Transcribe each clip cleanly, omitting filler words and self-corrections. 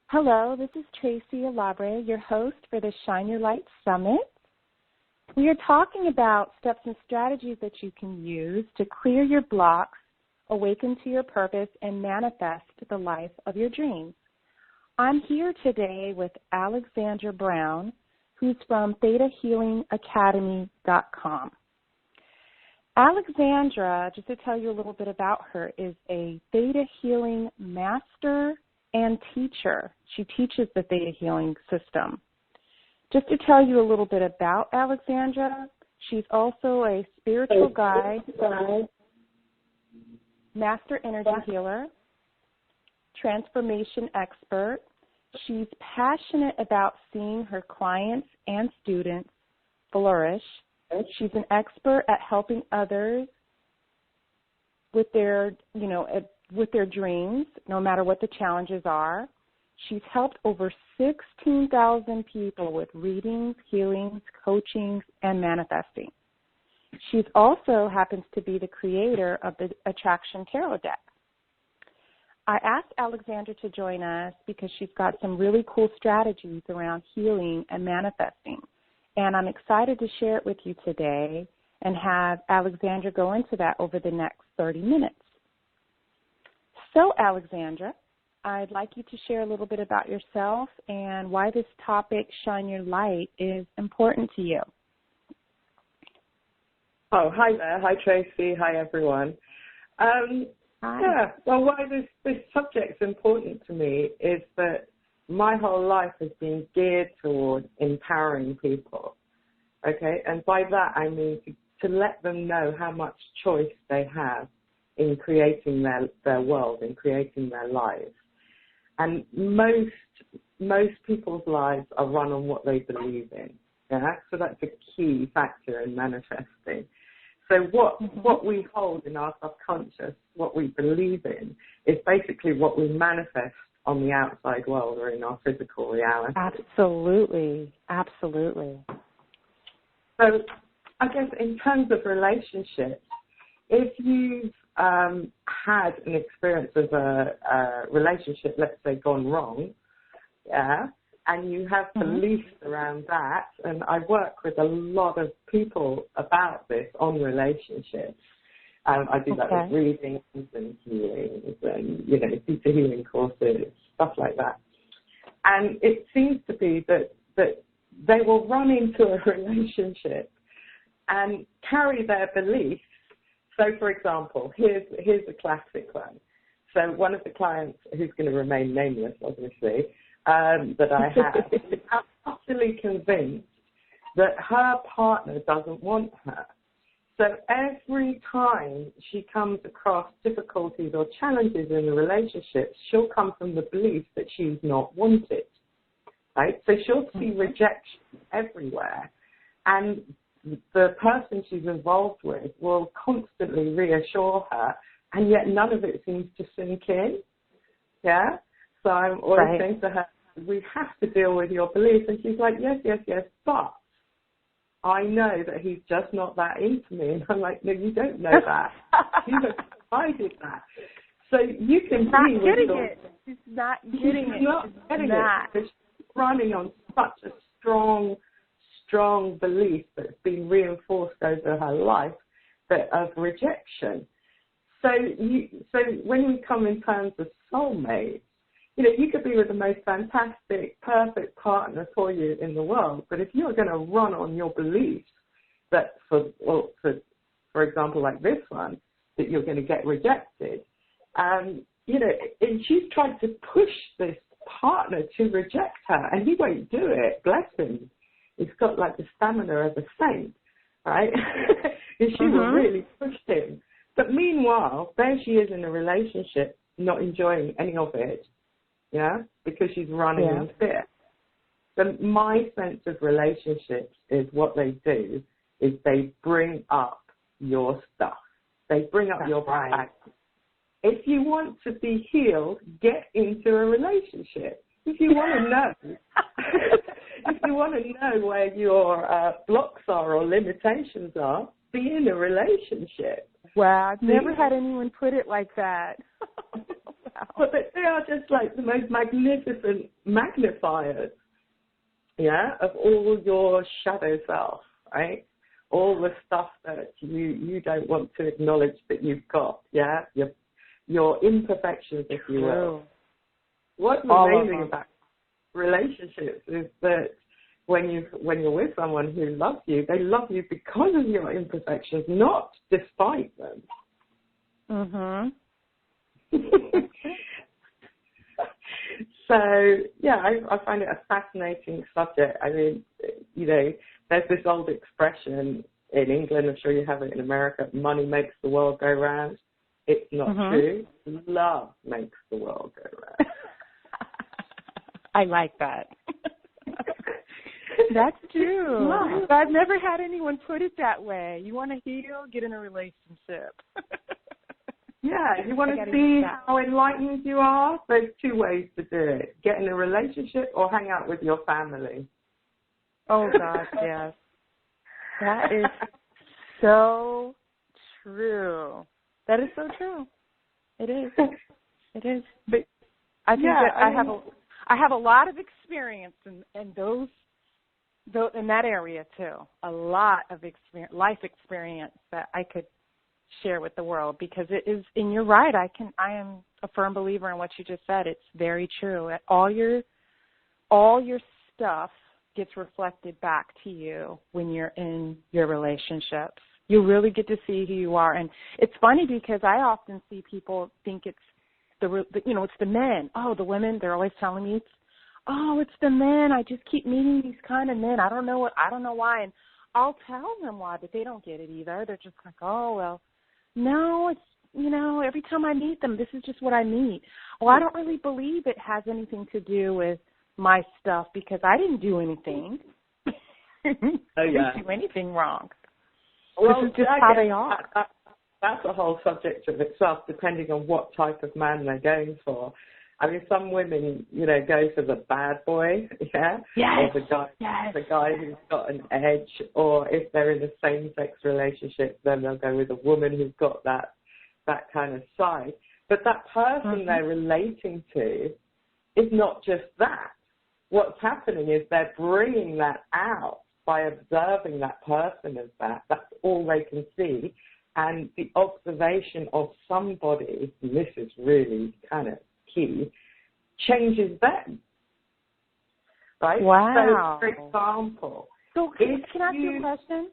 Hello, this is Tracie, Alabre, your host for the Shine Your Light Summit. We are talking about steps and strategies that you can use to clear your blocks, awaken to your purpose, and manifest the life of your dreams. I'm here today with Alexandra Brown, who's from ThetaHealingAcademy.com. Alexandra, just to tell you a little bit about her, is a Theta Healing Master and teacher. She teaches the Theta Healing system. Just to tell you a little bit about Alexandra, she's also a spiritual guide, master energy healer, transformation expert. She's passionate about seeing her clients and students flourish. She's an expert at helping others with their, with their dreams, no matter what the challenges are. She's helped over 16,000 people with readings, healings, coachings, and manifesting. She also happens to be the creator of the Attraction Tarot deck. I asked Alexandra to join us because she's got some really cool strategies around healing and manifesting. And I'm excited to share it with you today and have Alexandra go into that over the next 30 minutes. So, Alexandra, I'd like you to share a little bit about yourself and why this topic, Shine Your Light, is important to you. Oh, hi there. Hi, Tracie. Hi, everyone. Hi. Yeah, well, why this subject's important to me is that my whole life has been geared toward empowering people, okay? And by that, I mean to let them know how much choice they have in creating their world, in creating their lives. And most people's lives are run on what they believe in, yeah? So that's a key factor in manifesting. So what we hold in our subconscious, what we believe in, is basically what we manifest on the outside world or in our physical reality. Absolutely, absolutely. So I guess in terms of relationships, if you've had an experience of a relationship, let's say, gone wrong, yeah, and you have beliefs around that, and I work with a lot of people about this on relationships. I do that with readings and healings and, Theta healing courses, stuff like that. And it seems to be that they will run into a relationship and carry their beliefs. So, for example, here's a classic one. So one of the clients, who's going to remain nameless, obviously, that I have, is utterly convinced that her partner doesn't want her. So every time she comes across difficulties or challenges in the relationship, she'll come from the belief that she's not wanted, right? So she'll see rejection everywhere. And the person she's involved with will constantly reassure her, and yet none of it seems to sink in, yeah? So I'm always saying to her, we have to deal with your beliefs. And she's like, yes, but I know that he's just not that into me. And I'm like, no, you don't know that. You have provided that. So you can be with your... She's not getting it. She's not getting it. Because she's running on such a strong belief that's been reinforced over her life of rejection. So when we come in terms of soulmates, you could be with the most fantastic, perfect partner for you in the world, but if you're going to run on your beliefs that, for example, like this one, that you're going to get rejected, and she's tried to push this partner to reject her, and he won't do it. Bless him. He's got like the stamina of a saint, right? And she will really push him. But meanwhile, there she is in a relationship, not enjoying any of it. Yeah, because she's running in fear. So my sense of relationships is what they do is they bring up your stuff. They bring up your back. If you want to be healed, get into a relationship. If you want to know, where your blocks are or limitations are, be in a relationship. Wow, I've never had anyone put it like that. But they are just like the most magnificent magnifiers, yeah, of all your shadow self, right? All the stuff that you don't want to acknowledge that you've got, yeah? Your imperfections, if you will. What's amazing about relationships is that when you're with someone who loves you, they love you because of your imperfections, not despite them. Mhm. So, yeah, I find it a fascinating subject. I mean, you know, there's this old expression in England, I'm sure you have it in America, money makes the world go round. It's not true. Love makes the world go round. I like that. That's true. I've never had anyone put it that way. You want to heal, get in a relationship. Yeah, you want to see how enlightened you are? There's two ways to do it. Get in a relationship or hang out with your family. Oh, gosh, yes. That is so true. That is so true. It is. It is. But I think that I have a lot of experience in that area too. A lot of life experience that I could share with the world, because it is, and you're right, I am a firm believer in what you just said. It's very true. All your stuff gets reflected back to you when you're in your relationships. You really get to see who you are. And it's funny because I often see people think it's it's the men. Oh, the women, they're always telling me it's the men. I just keep meeting these kind of men. I don't know why. And I'll tell them why, but they don't get it either. They're just like, oh, well, no, it's, every time I meet them, this is just what I meet. Well, I don't really believe it has anything to do with my stuff because I didn't do anything. I didn't do anything wrong. Well, this is just how they are. That's a whole subject of itself, depending on what type of man they're going for. I mean, some women, go for the bad boy, yeah, yes. or the guy who's got an edge, or if they're in a same-sex relationship, then they'll go with a woman who's got that kind of side. But that person they're relating to is not just that. What's happening is they're bringing that out by observing that person as that. That's all they can see. And the observation of somebody, and this is really kind of key, changes them. Right? Wow. So, for example... So can I ask you a question?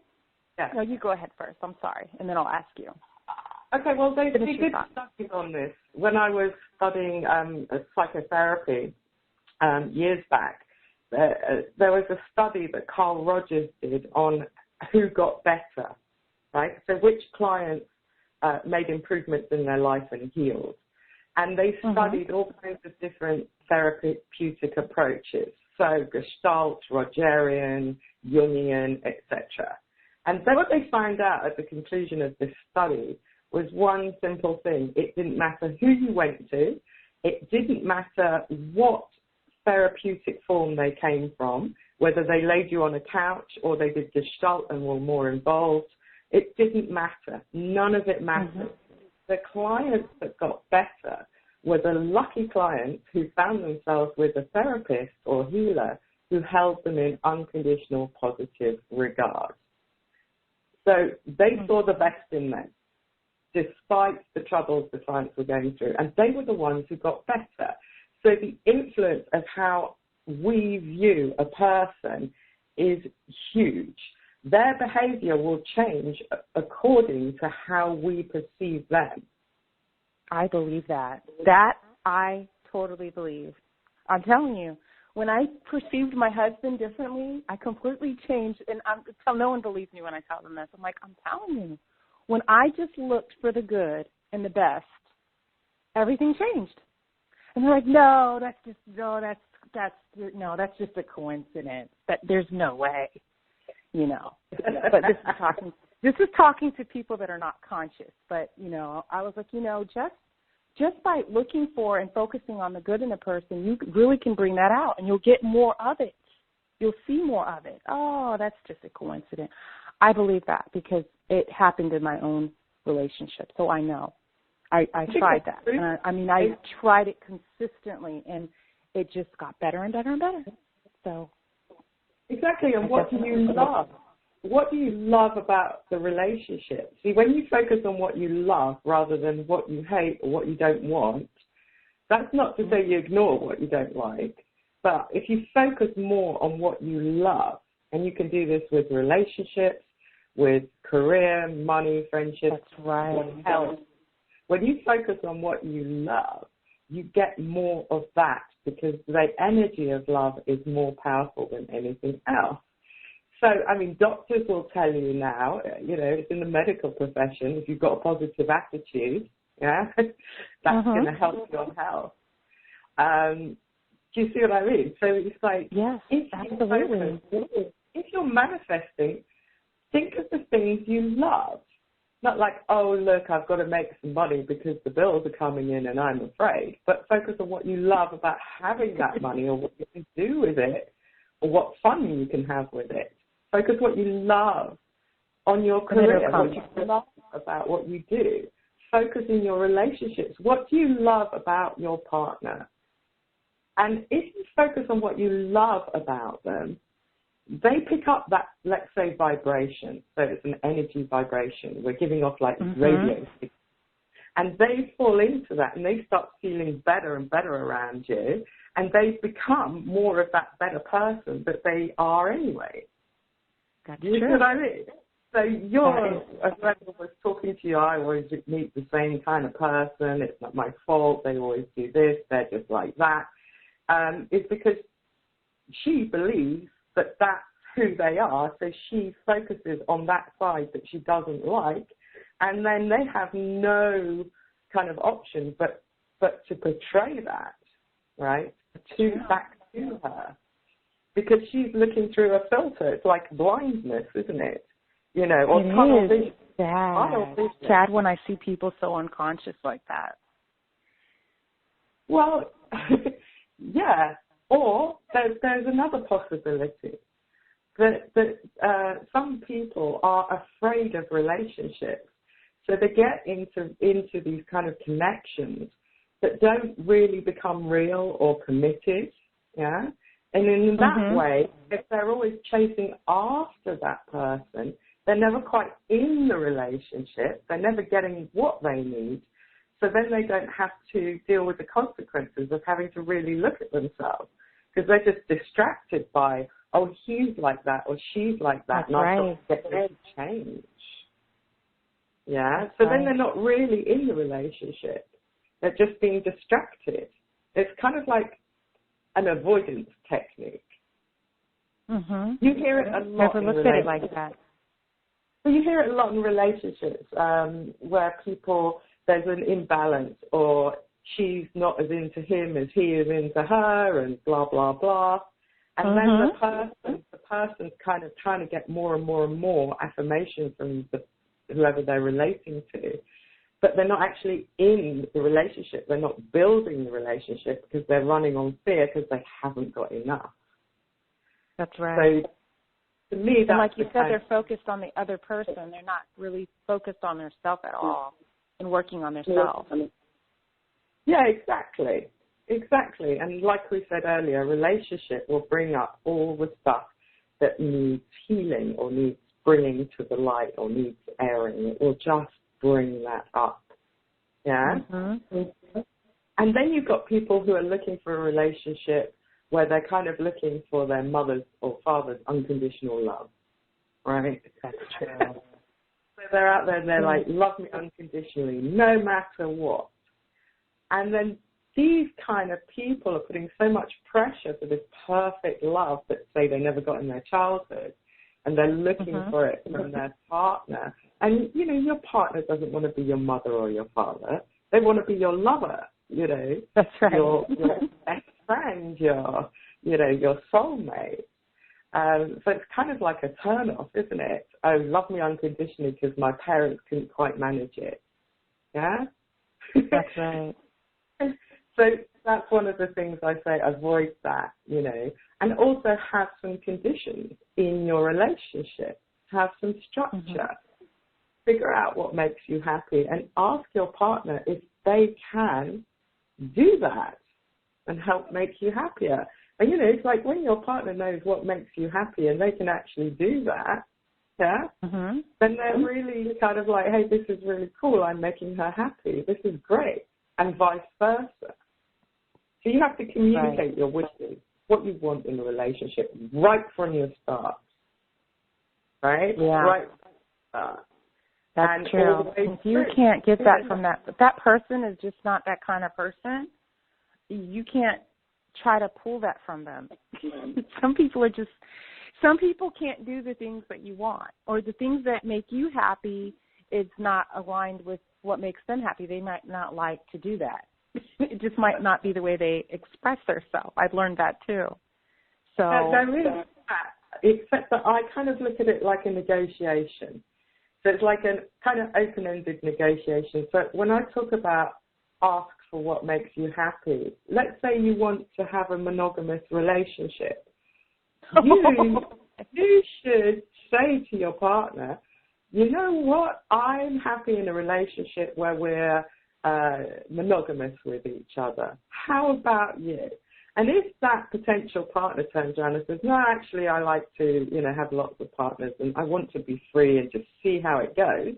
Yeah. No, you go ahead first. I'm sorry. And then I'll ask you. Okay, well, they did studies on this. When I was studying psychotherapy years back, there was a study that Carl Rogers did on who got better, right? So which clients made improvements in their life and healed. And they studied all kinds of different therapeutic approaches, so Gestalt, Rogerian, Jungian, etc. And then what they found out at the conclusion of this study was one simple thing. It didn't matter who you went to. It didn't matter what therapeutic form they came from, whether they laid you on a couch or they did Gestalt and were more involved. It didn't matter. None of it mattered. The clients that got better were the lucky clients who found themselves with a therapist or healer who held them in unconditional positive regard. So they saw the best in them, despite the troubles the clients were going through, and they were the ones who got better. So the influence of how we view a person is huge. Their behavior will change according to how we perceive them. I believe that. That I totally believe. I'm telling you, when I perceived my husband differently, I completely changed. And no one believes me when I tell them this. I'm like, I'm telling you, when I just looked for the good and the best, everything changed. And they're like, that's just a coincidence. That there's no way, But this is talking to people that are not conscious. But I was like, just by looking for and focusing on the good in a person, you really can bring that out, and you'll get more of it. You'll see more of it. Oh, that's just a coincidence. I believe that because it happened in my own relationship, so I know. I tried that. I mean, I tried it consistently, and it just got better and better and better. So exactly. And what do you love? What do you love about the relationship? See, when you focus on what you love rather than what you hate or what you don't want, that's not to say you ignore what you don't like. But if you focus more on what you love, and you can do this with relationships, with career, money, friendships, that's right. Health. When you focus on what you love, you get more of that because the energy of love is more powerful than anything else. So, I mean, doctors will tell you now, you know, it's in the medical profession, if you've got a positive attitude, yeah, that's going to help your health. Do you see what I mean? So it's like, yes, absolutely. If you're manifesting, think of the things you love. Not like, oh, look, I've got to make some money because the bills are coming in and I'm afraid. But focus on what you love about having that money or what you can do with it or what fun you can have with it. Focus what you love on your career, what you love about what you do. Focus in your relationships. What do you love about your partner? And if you focus on what you love about them, they pick up that, let's say, vibration. So it's an energy vibration. We're giving off like radio signals. And they fall into that and they start feeling better and better around you. And they become more of that better person that they are anyway. That's you true. See what I mean? So as I was talking to you, I always meet the same kind of person. It's not my fault. They always do this. They're just like that. It's because she believes that that's who they are, so she focuses on that side that she doesn't like, and then they have no kind of option but to portray that, right, back to her, because she's looking through a filter. It's like blindness, isn't it? You know, or tunnel vision. It's sad when I see people so unconscious like that. Well, yeah. Or there's another possibility that some people are afraid of relationships, so they get into these kind of connections that don't really become real or committed, yeah. And in that way, if they're always chasing after that person, they're never quite in the relationship. They're never getting what they need. So then they don't have to deal with the consequences of having to really look at themselves, because they're just distracted by, oh, he's like that or she's like that, and I've got to get them to change. Yeah? So then they're not really in the relationship. They're just being distracted. It's kind of like an avoidance technique. You hear it a lot. Never looked at it like that. Well, you hear it a lot in relationships where there's an imbalance, or she's not as into him as he is into her, and blah, blah, blah. And then the person's kind of trying to get more and more and more affirmation from whoever they're relating to. But they're not actually in the relationship. They're not building the relationship because they're running on fear because they haven't got enough. That's right. So to me, that's, and like you said, they're focused on the other person. They're not really focused on themselves at all and working on themselves. Yeah, exactly. Exactly. And like we said earlier, a relationship will bring up all the stuff that needs healing or needs bringing to the light or needs airing. It will just bring that up. Yeah? And then you've got people who are looking for a relationship where they're kind of looking for their mother's or father's unconditional love. Right? That's true. So they're out there and they're like, love me unconditionally, no matter what. And then these kind of people are putting so much pressure for this perfect love that, say, they never got in their childhood, and they're looking for it from their partner. And, you know, your partner doesn't want to be your mother or your father. They want to be your lover, you know. That's right. Your best friend, your soulmate. So it's kind of like a turn-off, isn't it? Oh, love me unconditionally because my parents couldn't quite manage it. Yeah? That's right. So that's one of the things I say, avoid that, you know, and also have some conditions in your relationship, have some structure. figure out what makes you happy and ask your partner if they can do that and help make you happier. And, you know, it's like when your partner knows what makes you happy and they can actually do that, yeah, then they're really kind of like, hey, this is really cool. I'm making her happy. This is great. And vice versa. So you have to communicate your wishes, what you want in a relationship right from your start. Right? Yeah. Right from the start. That's true. If you can't get that from if that person is just not that kind of person, you can't try to pull that from them. Some people can't do the things that you want, or the things that make you happy is not aligned with what makes them happy. They might not like to do that. It just might not be the way they express themselves. I've learned that too. So there is, except that I kind of look at it like a negotiation. So it's like a kind of open-ended negotiation. So when I talk about ask for what makes you happy, let's say you want to have a monogamous relationship. You should say to your partner, you know what, I'm happy in a relationship where we're monogamous with each other. How about you? And if that potential partner turns around and says, no, actually, I like to, you know, have lots of partners and I want to be free and just see how it goes.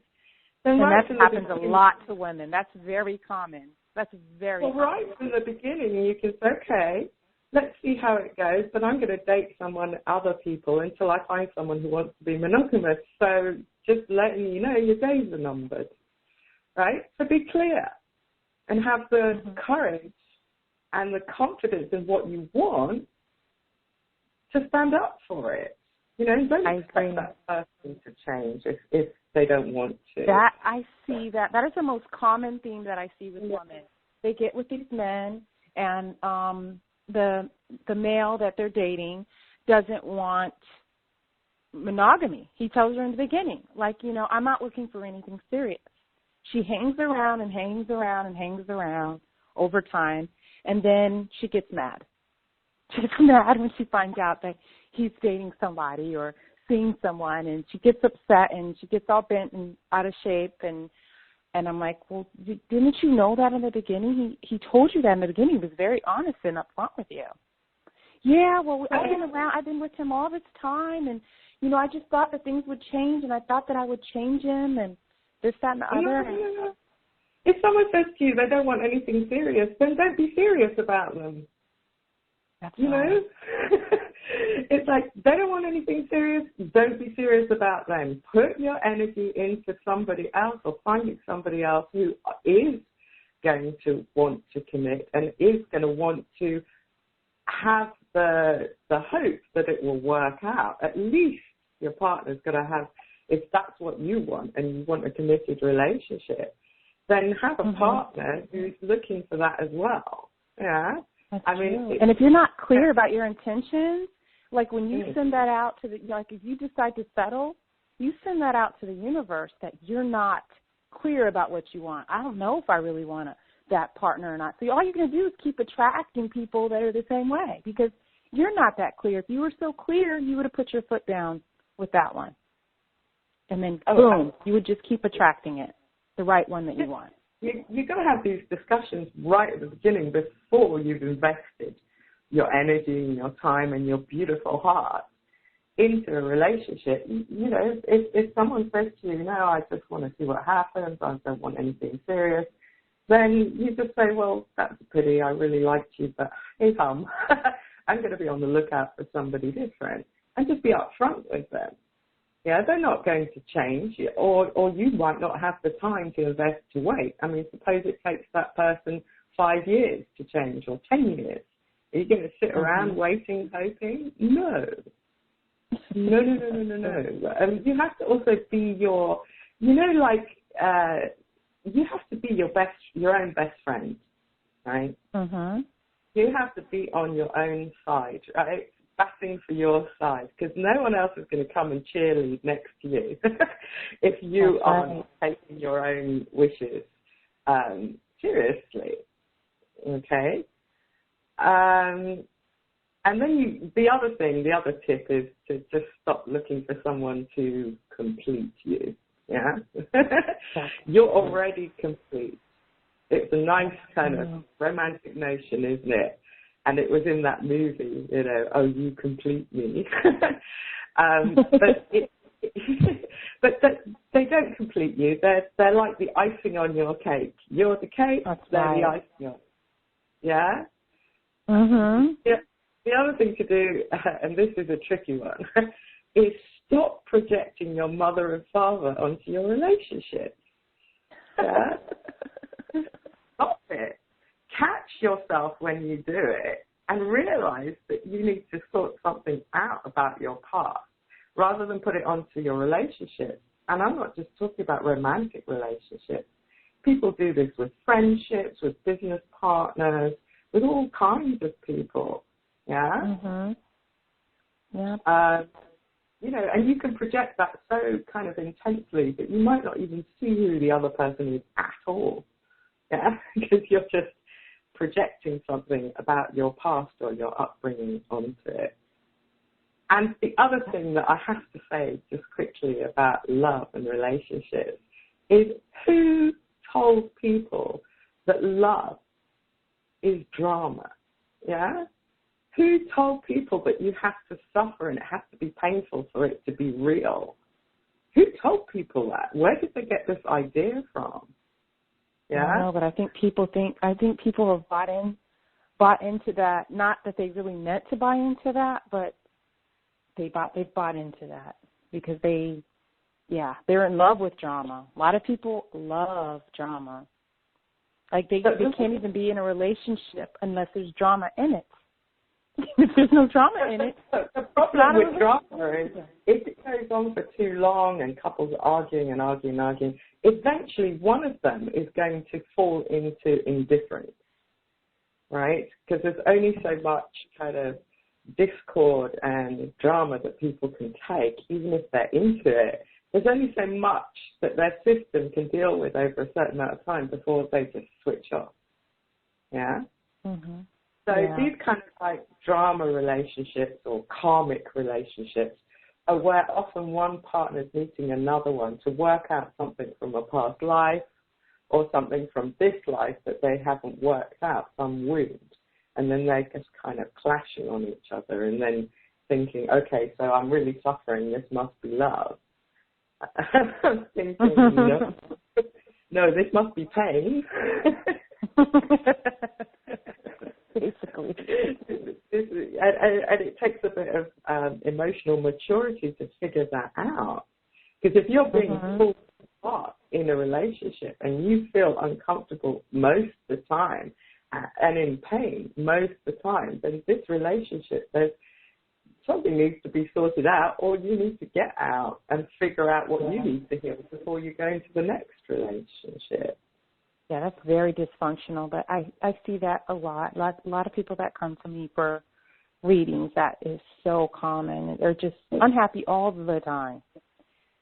Then and that happens a lot to women. That's very common. That's very common. Right from the beginning, you can say, okay, let's see how it goes, but I'm going to date other people until I find someone who wants to be monogamous. So just letting you know your days are numbered, right? So be clear and have the courage and the confidence in what you want to stand up for it. You know, don't expect that person to change if they don't want to. That I see that is the most common theme that I see with women. They get with these men, and the male that they're dating doesn't want monogamy. He tells her in the beginning, like, you know, I'm not looking for anything serious. She hangs around and hangs around and hangs around over time. And then she gets mad. She gets mad when she finds out that he's dating somebody or seeing someone, and she gets upset and she gets all bent and out of shape. And I'm like, well, didn't you know that in the beginning? He told you that in the beginning. He was very honest and upfront with you. Yeah, well, I've been with him all this time, and, you know, I just thought that things would change, and I thought that I would change him, and this, that, and the other. No. If someone says to you they don't want anything serious, then don't be serious about them. That's you right. know? It's like, they don't want anything serious, don't be serious about them. Put your energy into somebody else or finding somebody else who is going to want to commit and is going to want to have the hope that it will work out. At least your partner's going to have, if that's what you want and you want a committed relationship, then have a partner who's looking for that as well. Yeah. That's true. And if you're not clear about your intentions, like when you send that out to if you decide to settle, you send that out to the universe that you're not clear about what you want. I don't know if I really want that partner or not. So all you're going to do is keep attracting people that are the same way because you're not that clear. If you were so clear, you would have put your foot down with that one. And then, boom, you would just keep attracting it. The right one that you want. You've got to have these discussions right at the beginning before you've invested your energy and your time and your beautiful heart into a relationship. You know, if someone says to you, no, I just want to see what happens, I don't want anything serious, then you just say, well, that's a pity, I really liked you, but hey, I'm going to be on the lookout for somebody different. And just be upfront with them. Yeah, they're not going to change, or you might not have the time to invest to wait. I mean, suppose it takes that person 5 years to change, or 10 years. Are you going to sit around waiting, hoping? No. No. You have to also be your, you have to be your own best friend, right? You have to be on your own side, right? Batting for your side, because no one else is going to come and cheerlead next to you if you aren't taking your own wishes seriously. Okay? And then the other tip is to just stop looking for someone to complete you. Yeah? You're already complete. It's a nice kind of romantic notion, isn't it? And it was in that movie, you know, oh, you complete me. But they don't complete you. They're like the icing on your cake. You're the cake, they're the icing on. Yeah? Mm-hmm. Yeah. The other thing to do, and this is a tricky one, is stop projecting your mother and father onto your relationship. Yeah? Stop it. Catch yourself when you do it and realize that you need to sort something out about your past rather than put it onto your relationship. And I'm not just talking about romantic relationships. People do this with friendships, with business partners, with all kinds of people. Yeah? Mm-hmm. Yeah. You know, and you can project that so kind of intensely that you might not even see who the other person is at all. Yeah? Because you're just projecting something about your past or your upbringing onto it. And the other thing that I have to say just quickly about love and relationships is who told people that love is drama? Yeah? Who told people that you have to suffer and it has to be painful for it to be real? Who told people that? Where did they get this idea from? Yeah? I don't know, but I think people have bought into that. Not that they really meant to buy into that, but they've bought into that because they're in love with drama. A lot of people love drama. Like they can't even be in a relationship unless there's drama in it. If there's no drama in it, the problem with drama is if it goes on for too long and couples are arguing, eventually one of them is going to fall into indifference, right? Because there's only so much kind of discord and drama that people can take, even if they're into it. There's only so much that their system can deal with over a certain amount of time before they just switch off. Yeah? Mm-hmm. So these kind of like drama relationships or karmic relationships are where often one partner's meeting another one to work out something from a past life or something from this life that they haven't worked out, some wound. And then they're just kind of clashing on each other and then thinking, okay, so I'm really suffering, this must be love. Thinking, no, this must be pain. Basically. And it takes a bit of emotional maturity to figure that out. Because if you're being pulled apart in a relationship and you feel uncomfortable most of the time and in pain most of the time, then this relationship, there's something needs to be sorted out, or you need to get out and figure out what you need to heal before you go into the next relationship. Yeah, that's very dysfunctional, but I see that a lot. A lot of people that come to me for readings, that is so common. They're just unhappy all the time.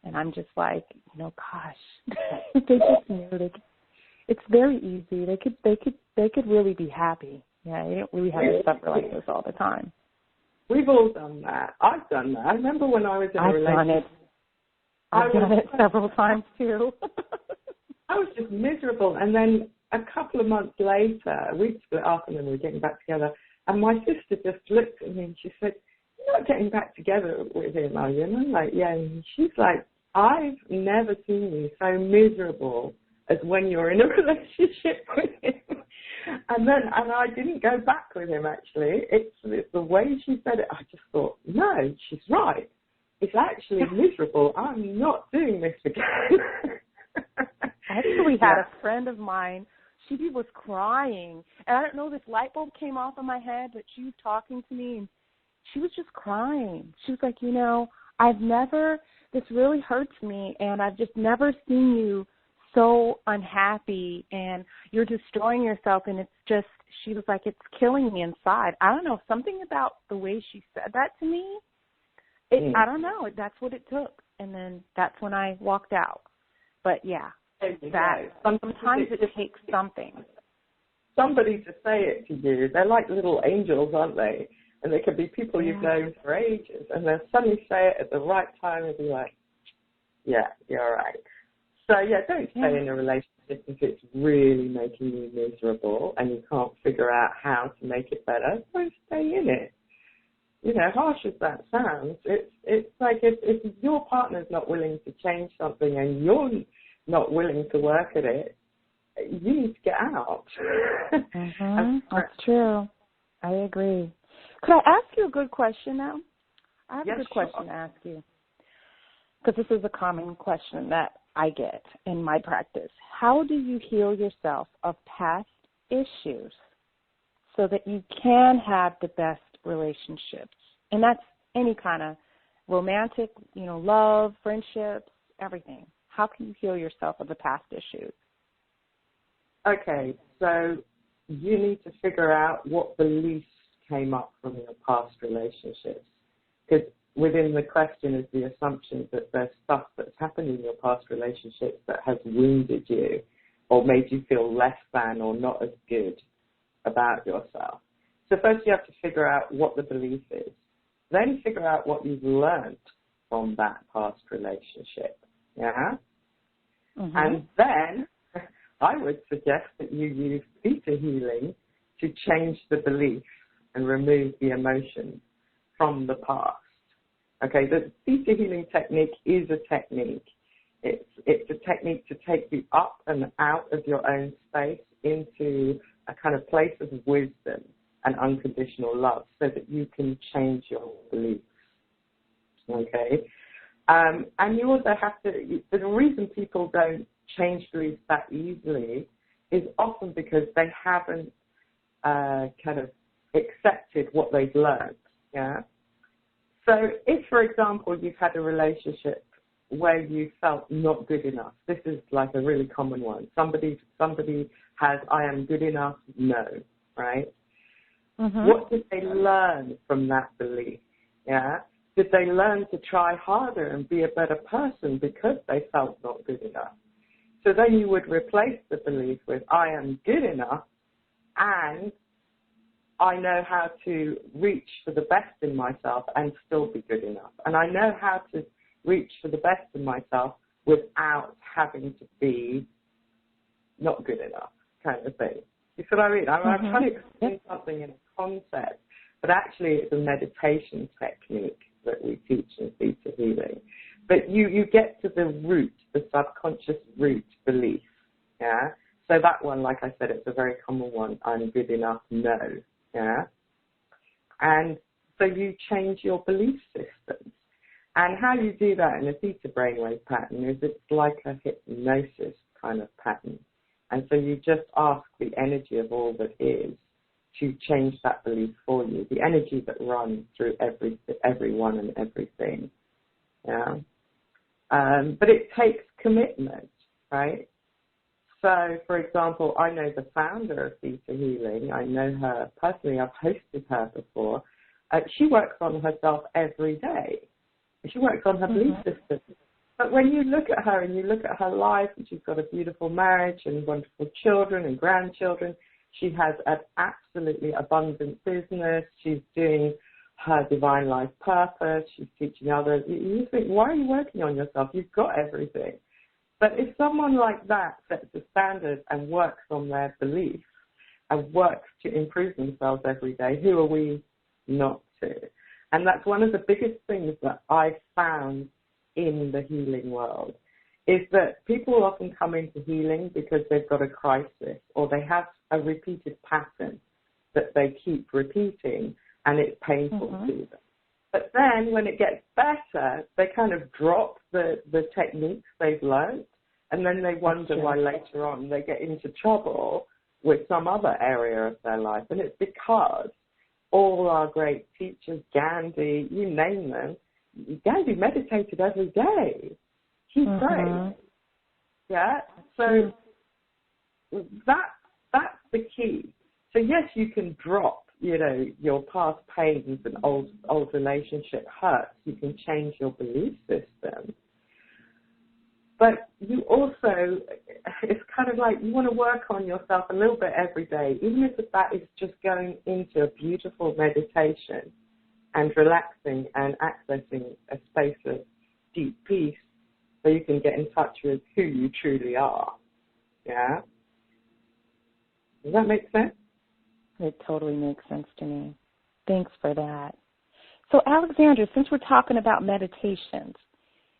And I'm just like, gosh, they just knew. It's very easy. They could really be happy. Yeah, they don't really have to suffer like this all the time. We've all done that. I've done that. I remember when I was in a relationship. I've done it several times too. I was just miserable. And then a couple of months later, we'd split up and then we were getting back together. And my sister just looked at me and she said, "You're not getting back together with him, are you?" And I'm like, "Yeah." And she's like, "I've never seen you so miserable as when you're in a relationship with him." And I didn't go back with him, actually. It's the way she said it, I just thought, no, she's right. It's actually miserable. I'm not doing this again. I actually had a friend of mine, she was crying. And I don't know, this light bulb came off in my head, but she was talking to me, and she was just crying. She was like, this really hurts me, and I've just never seen you so unhappy, and you're destroying yourself, and it's just, she was like, it's killing me inside. I don't know, something about the way she said that to me, I don't know, that's what it took. And then that's when I walked out. But yeah, sometimes it takes something. Somebody to say it to you. They're like little angels, aren't they? And they could be people you've known for ages, and they'll suddenly say it at the right time and be like, yeah, you're right. So, yeah, don't stay in a relationship if it's really making you miserable and you can't figure out how to make it better. Don't stay in it. You know, harsh as that sounds, it's like if your partner's not willing to change something and you're not willing to work at it, you need to get out. That's true. I agree. Could I ask you a good question now? I have a good question to ask you, because this is a common question that I get in my practice. How do you heal yourself of past issues so that you can have the best relationships? And that's any kind of romantic, you know, love, friendships, everything. How can you heal yourself of the past issues? Okay, so you need to figure out what beliefs came up from your past relationships. Because within the question is the assumption that there's stuff that's happened in your past relationships that has wounded you or made you feel less than or not as good about yourself. So first you have to figure out what the belief is. Then figure out what you've learned from that past relationship. Yeah? And then I would suggest that you use Theta healing to change the belief and remove the emotion from the past. Okay, the Theta healing technique is a technique. It's a technique to take you up and out of your own space into a kind of place of wisdom and unconditional love so that you can change your beliefs. Okay? And you also have to, the reason people don't change beliefs that easily is often because they haven't kind of accepted what they've learned. Yeah? So if, for example, you've had a relationship where you felt not good enough, this is like a really common one. Somebody has, I am good enough, no, right? What did they learn from that belief? Yeah? Did they learn to try harder and be a better person because they felt not good enough? So then you would replace the belief with, I am good enough and I know how to reach for the best in myself and still be good enough. And I know how to reach for the best in myself without having to be not good enough, kind of thing. You see what I mean? I'm trying to explain something in a concept, but actually it's a meditation technique that we teach in Theta healing. But you get to the root, the subconscious root belief, yeah? So that one, like I said, it's a very common one, I'm good enough, no, yeah? And so you change your belief systems. And how you do that in a Theta brainwave pattern is it's like a hypnosis kind of pattern. And so you just ask the energy of all that is to change that belief for you, the energy that runs through everyone and everything. Yeah. But it takes commitment, right? So, for example, I know the founder of Theta Healing. I know her personally. I've hosted her before. She works on herself every day. She works on her belief system. But when you look at her and you look at her life, and she's got a beautiful marriage and wonderful children and grandchildren, she has an absolutely abundant business. She's doing her divine life purpose. She's teaching others. You think, why are you working on yourself? You've got everything. But if someone like that sets a standard and works on their beliefs and works to improve themselves every day, who are we not to? And that's one of the biggest things that I've found in the healing world, is that people often come into healing because they've got a crisis or they have a repeated pattern that they keep repeating and it's painful to them. But then when it gets better, they kind of drop the techniques they've learned, and then they wonder why later on they get into trouble with some other area of their life. And it's because all our great teachers, Gandhi, you name them, Gandhi meditated every day. He prayed. Yeah? So that's the key. So yes, you can drop, your past pains and old relationship hurts. You can change your belief system. But you also, it's kind of like you want to work on yourself a little bit every day, even if that is just going into a beautiful meditation and relaxing and accessing a space of deep peace. so you can get in touch with who you truly are. Yeah? Does that make sense? It totally makes sense to me. Thanks for that. So, Alexandra, since we're talking about meditations,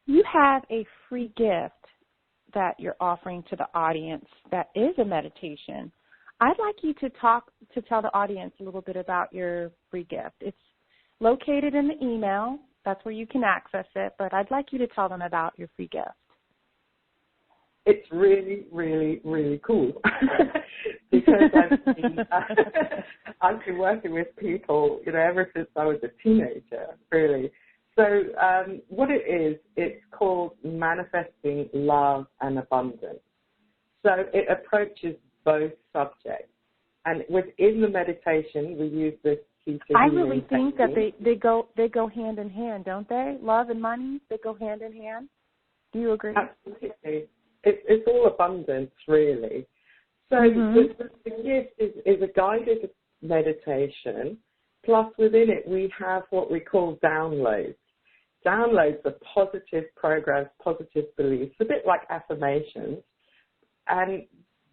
you have a free gift that you're offering to the audience that is a meditation. I'd like you to tell the audience a little bit about your free gift. It's located in the email. That's where you can access it, but I'd like you to tell them about your free gift. It's really, really, really cool because I've been working with people, ever since I was a teenager, really. So what it is, it's called Manifesting Love and Abundance. So it approaches both subjects. And within the meditation, we use this Theta. I really think that they go hand in hand, don't they? Love and money, they go hand in hand. Do you agree? Absolutely. It's all abundance, really. So the gift is a guided meditation, plus within it we have what we call downloads. Downloads are positive programs, positive beliefs, a bit like affirmations, and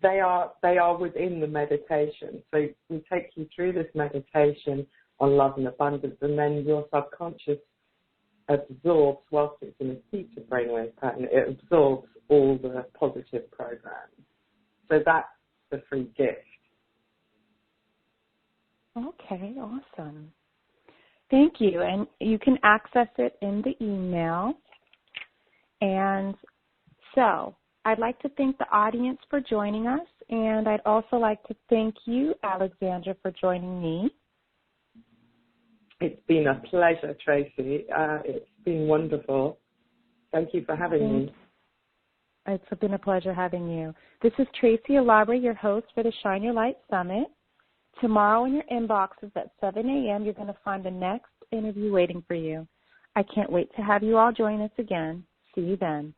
they are within the meditation. So we take you through this meditation on love and abundance, and then your subconscious absorbs, whilst it's in a Theta brainwave pattern, it absorbs all the positive programs. So that's the free gift. Okay, awesome. Thank you. And you can access it in the email. And so I'd like to thank the audience for joining us, and I'd also like to thank you, Alexandra, for joining me. It's been a pleasure, Tracie. It's been wonderful. Thank you for having me. It's been a pleasure having you. This is Tracie Alabre, your host for the Shine Your Light Summit. Tomorrow in your inboxes at 7 a.m., you're going to find the next interview waiting for you. I can't wait to have you all join us again. See you then.